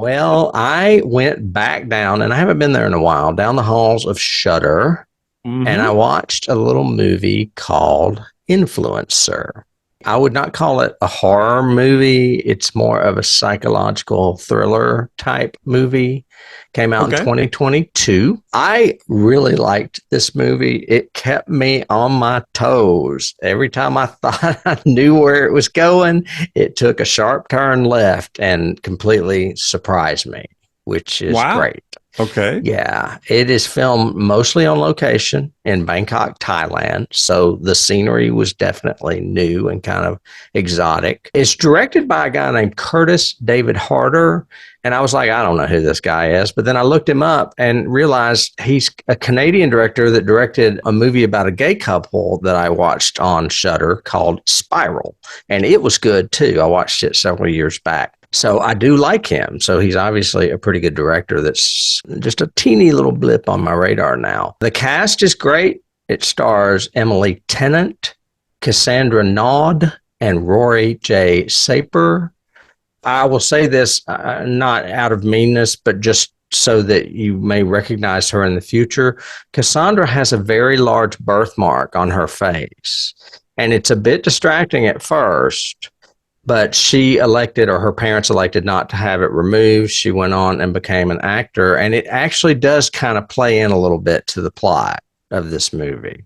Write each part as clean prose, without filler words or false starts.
Well, I went back down, and I haven't been there in a while, down the halls of Shudder, and I Hmm. watched a little movie called Influencer. I would not call it a horror movie. It's more of a psychological thriller type movie. Came out in Okay. 2022. I really liked this movie. It kept me on my toes. Every time I thought I knew where it was going, it took a sharp turn left and completely surprised me, which is Wow. great. Okay. Yeah, it is filmed mostly on location in Bangkok, Thailand. So the scenery was definitely new and kind of exotic. It's directed by a guy named Curtis David Harder. And I was like, I don't know who this guy is. But then I looked him up and realized he's a Canadian director that directed a movie about a gay couple that I watched on Shudder called Spiral. And it was good too. I watched it several years back. So I do like him. So he's obviously a pretty good director. That's just a teeny little blip on my radar now. The cast is great. It stars Emily Tennant, Cassandra Naud, and Rory J. Saper. I will say this not out of meanness, but just so that you may recognize her in the future. Cassandra has a very large birthmark on her face, and it's a bit distracting at first, but she elected, or her parents elected, not to have it removed. She went on and became an actor, and it actually does kind of play in a little bit to the plot of this movie.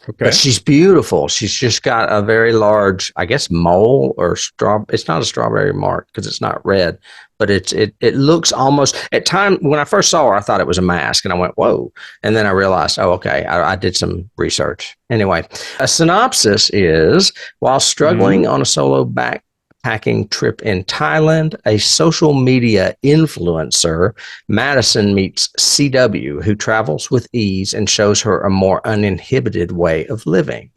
But Okay. she's beautiful. She's just got a very large, I guess, mole or straw. It's not a strawberry mark because it's not red, but it looks almost. At time when I first saw her, I thought it was a mask, and I went, "Whoa!" And then I realized, oh, okay, I did some research. Anyway, a synopsis is: while Hmm. struggling on a solo backpacking trip in Thailand, a social media influencer, Madison, meets CW, who travels with ease and shows her a more uninhibited way of living.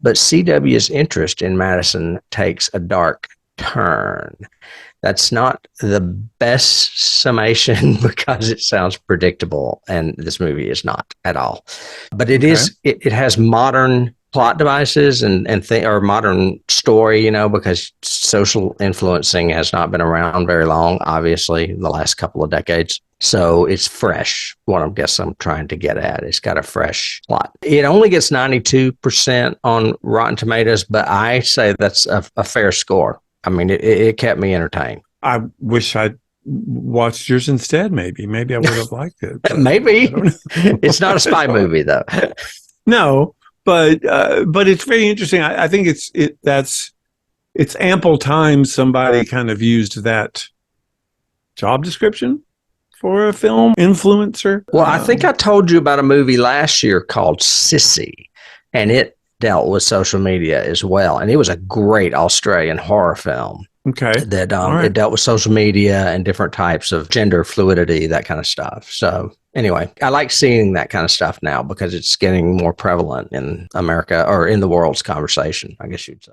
But CW's interest in Madison takes a dark turn. That's not the best summation because it sounds predictable, and this movie is not at all. But it Okay. is. It has modern plot devices or modern story, because social influencing has not been around very long. Obviously, in the last couple of decades. So it's fresh. What I guess I'm trying to get at. It's got a fresh plot. It only gets 92% on Rotten Tomatoes, but I say that's a fair score. I mean, it kept me entertained. I wish I'd watched yours instead. Maybe I would have liked it, but I Maybe don't it's not a spy know. movie though. No, but it's very interesting. I think it's ample time somebody kind of used that job description for a film influencer. Well, I think I told you about a movie last year called Sissy, and it dealt with social media as well, and it was a great Australian horror film Okay. that All it right. dealt with social media and different types of gender fluidity, that kind of stuff. So anyway, I like seeing that kind of stuff now because it's getting more prevalent in America or in the world's conversation, I guess you'd say.